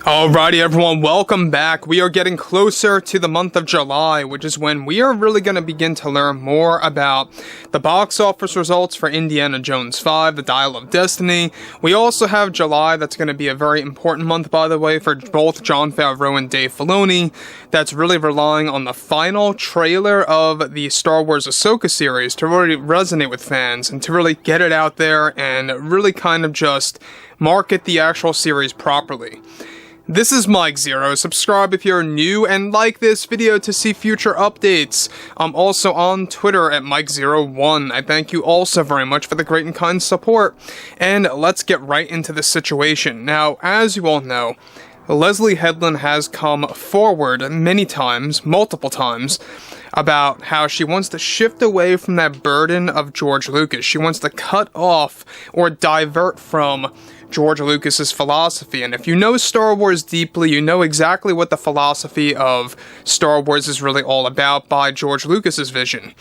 Alrighty everyone, welcome back. We are getting closer to the month of July, which is when we are really going to begin to learn more about the box office results for Indiana Jones 5, The Dial of Destiny. We also have July, that's going to be a very important month, by the way, for both Jon Favreau and Dave Filoni. That's really relying on the final trailer of the Star Wars Ahsoka series to really resonate with fans and to really get it out there and really kind of just market the actual series properly. This is Mike Zero. Subscribe if you're new and like this video to see future updates. I'm also on Twitter at Mike01. I thank you all so very much for the great and kind support. And let's get right into the situation. Now, as you all know, Leslye Headland has come forward many times, multiple times, about how she wants to shift away from that burden of George Lucas. She wants to cut off or divert from George Lucas's philosophy. And if you know Star Wars deeply, you know exactly what the philosophy of Star Wars is really all about by George Lucas's vision.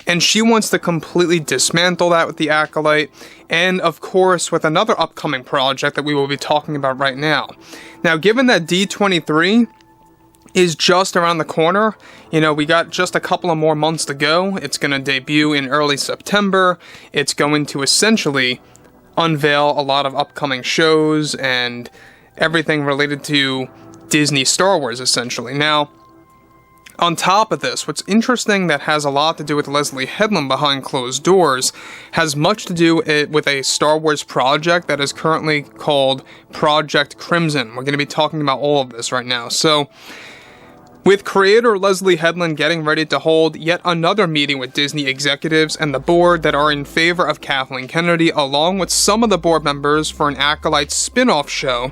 And she wants to completely dismantle that with the Acolyte, and of course with another upcoming project that we will be talking about right now. Now, given that D23 is just around the corner, you know, we got just a couple of more months to go. It's going to debut in early September. It's going to essentially unveil a lot of upcoming shows and everything related to Disney Star Wars, essentially. Now, on top of this, what's interesting that has a lot to do with Leslye Headland behind closed doors has much to do with a Star Wars project that is currently called Project Crimson. We're going to be talking about all of this right now. So, with creator Leslye Headland getting ready to hold yet another meeting with Disney executives and the board that are in favor of Kathleen Kennedy, along with some of the board members for an Acolyte spin-off show,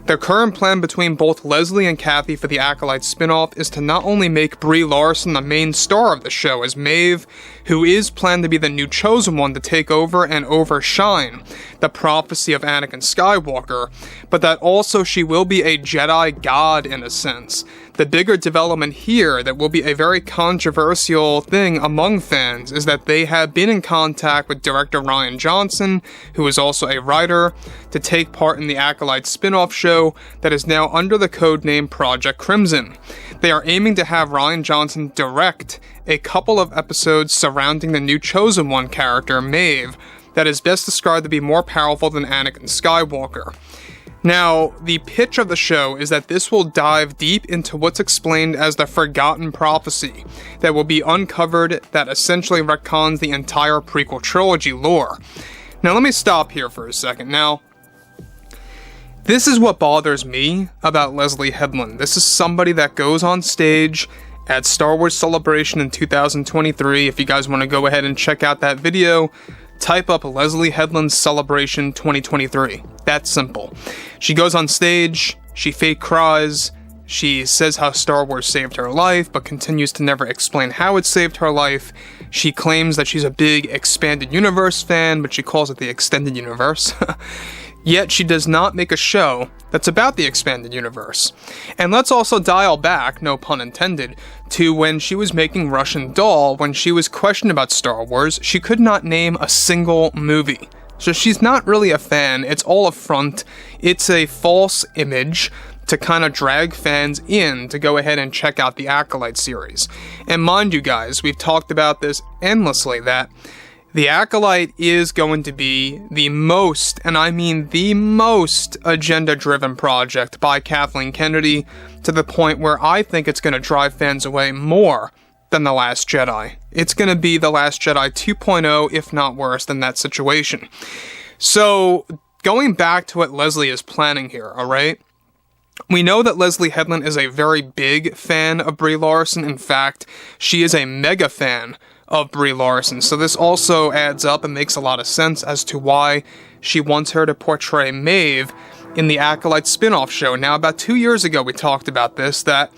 the current plan between both Leslye and Kathy for the Acolyte spin-off is to not only make Brie Larson the main star of the show as Maeve, who is planned to be the new chosen one to take over and overshine the prophecy of Anakin Skywalker, but that also she will be a Jedi god in a sense. The bigger development here that will be a very controversial thing among fans is that they have been in contact with director Rian Johnson, who is also a writer, to take part in the Acolyte spin-off show that is now under the codename Project Crimson. They are aiming to have Rian Johnson direct a couple of episodes surrounding the new Chosen One character, Maeve, that is best described to be more powerful than Anakin Skywalker. Now, the pitch of the show is that this will dive deep into what's explained as the Forgotten Prophecy that will be uncovered that essentially retcons the entire prequel trilogy lore. Now, let me stop here for a second. Now, this is what bothers me about Leslye Headland. This is somebody that goes on stage at Star Wars Celebration in 2023. If you guys want to go ahead and check out that video, type up Leslye Headland's Celebration 2023. That's simple. She goes on stage, she fake cries, she says how Star Wars saved her life, but continues to never explain how it saved her life. She claims that she's a big Expanded Universe fan, but she calls it the Extended Universe. Yet she does not make a show that's about the Expanded Universe. And let's also dial back, no pun intended, to when she was making Russian Doll. When she was questioned about Star Wars, she could not name a single movie. So she's not really a fan. It's all a front. It's a false image to kind of drag fans in to go ahead and check out the Acolyte series. And mind you guys, we've talked about this endlessly, that the Acolyte is going to be the most, and I mean the most, agenda-driven project by Kathleen Kennedy, to the point where I think it's going to drive fans away more than The Last Jedi. It's going to be The Last Jedi 2.0, if not worse than that situation. So, going back to what Leslye is planning here, alright? We know that Leslye Headland is a very big fan of Brie Larson. In fact, she is a mega fan of Brie Larson. So this also adds up and makes a lot of sense as to why she wants her to portray Maeve in the Acolyte spin-off show. Now, about 2 years ago, we talked about this, that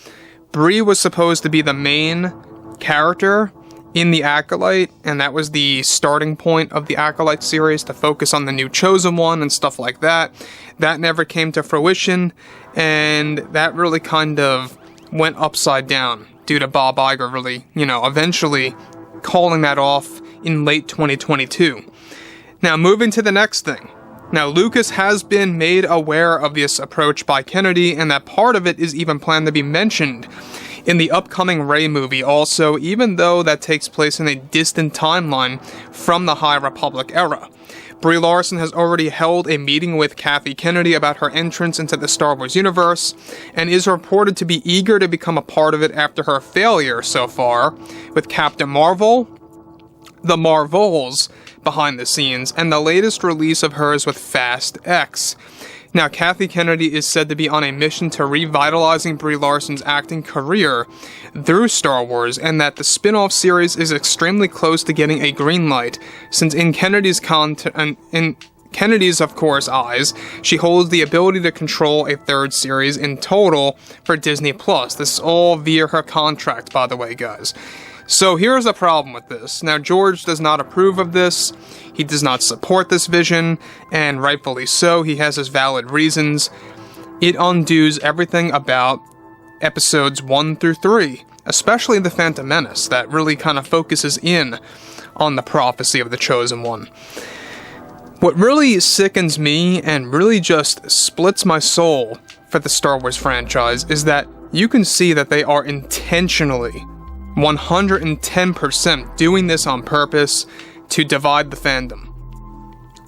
Brie was supposed to be the main character in the Acolyte, and that was the starting point of the Acolyte series, to focus on the new Chosen One and stuff like that. That never came to fruition, and that really kind of went upside down due to Bob Iger really, eventually calling that off in late 2022. Now, moving to the next thing. Now, Lucas has been made aware of this approach by Kennedy, and that part of it is even planned to be mentioned in the upcoming Rey movie also, even though that takes place in a distant timeline from the High Republic era. Brie Larson has already held a meeting with Kathleen Kennedy about her entrance into the Star Wars universe, and is reported to be eager to become a part of it after her failure so far with Captain Marvel, the Marvels behind the scenes, and the latest release of hers with Fast X. Now, Kathleen Kennedy is said to be on a mission to revitalizing Brie Larson's acting career through Star Wars, and that the spin-off series is extremely close to getting a green light, since in Kennedy's of course, eyes, she holds the ability to control a third series in total for Disney+. This is all via her contract, by the way, guys. So here's the problem with this. Now, George does not approve of this. He does not support this vision, and rightfully so. He has his valid reasons. It undoes everything about episodes 1 through 3, especially The Phantom Menace, that really kind of focuses in on the prophecy of the Chosen One. What really sickens me and really just splits my soul for the Star Wars franchise is that you can see that they are intentionally 110% doing this on purpose to divide the fandom.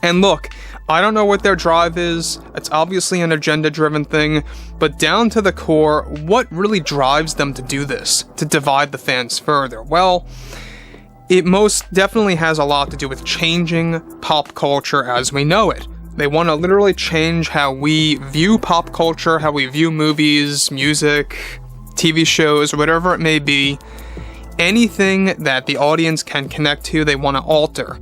And look, I don't know what their drive is. It's obviously an agenda-driven thing, but down to the core, what really drives them to do this, to divide the fans further? Well, it most definitely has a lot to do with changing pop culture as we know it. They want to literally change how we view pop culture, how we view movies, music, TV shows, whatever it may be. Anything that the audience can connect to, they want to alter.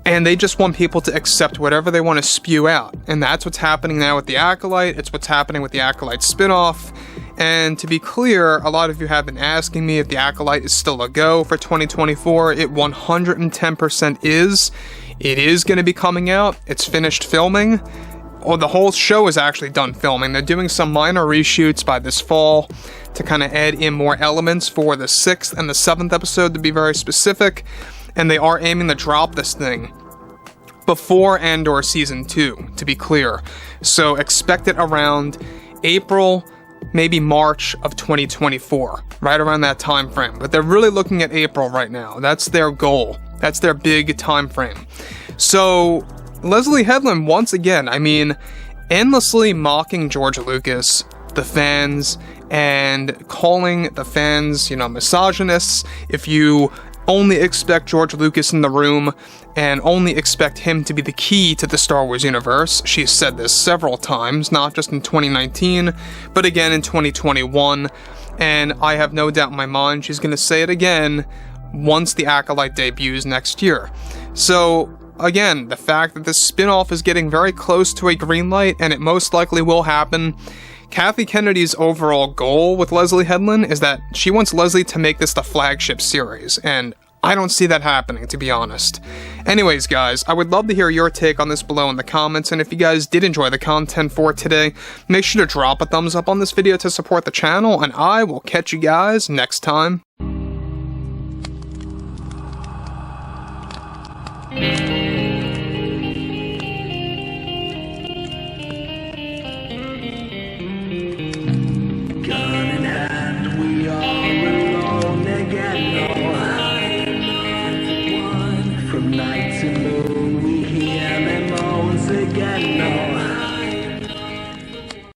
And they just want people to accept whatever they want to spew out. And that's what's happening now with The Acolyte. It's what's happening with The Acolyte spinoff. And to be clear, a lot of you have been asking me if The Acolyte is still a go for 2024. It 110% is. It is going to be coming out. It's finished filming. Or the whole show is actually done filming. They're doing some minor reshoots by this fall to kind of add in more elements for the 6th and the 7th episode, to be very specific. And they are aiming to drop this thing before Andor Season 2, to be clear. So expect it around April, maybe March of 2024, right around that time frame. But they're really looking at April right now. That's their goal. That's their big time frame. So Leslye Headland, once again, I mean, endlessly mocking George Lucas, the fans, and calling the fans, misogynists. If you only expect George Lucas in the room and only expect him to be the key to the Star Wars universe. She's said this several times, not just in 2019, but again in 2021, and I have no doubt in my mind she's going to say it again once The Acolyte debuts next year. So again, the fact that this spin-off is getting very close to a green light, and it most likely will happen. Kathleen Kennedy's overall goal with Leslye Headland is that she wants Leslye to make this the flagship series, and I don't see that happening, to be honest. Anyways, guys, I would love to hear your take on this below in the comments, and if you guys did enjoy the content for today, make sure to drop a thumbs up on this video to support the channel, and I will catch you guys next time. From night to moon, we hear them moans again.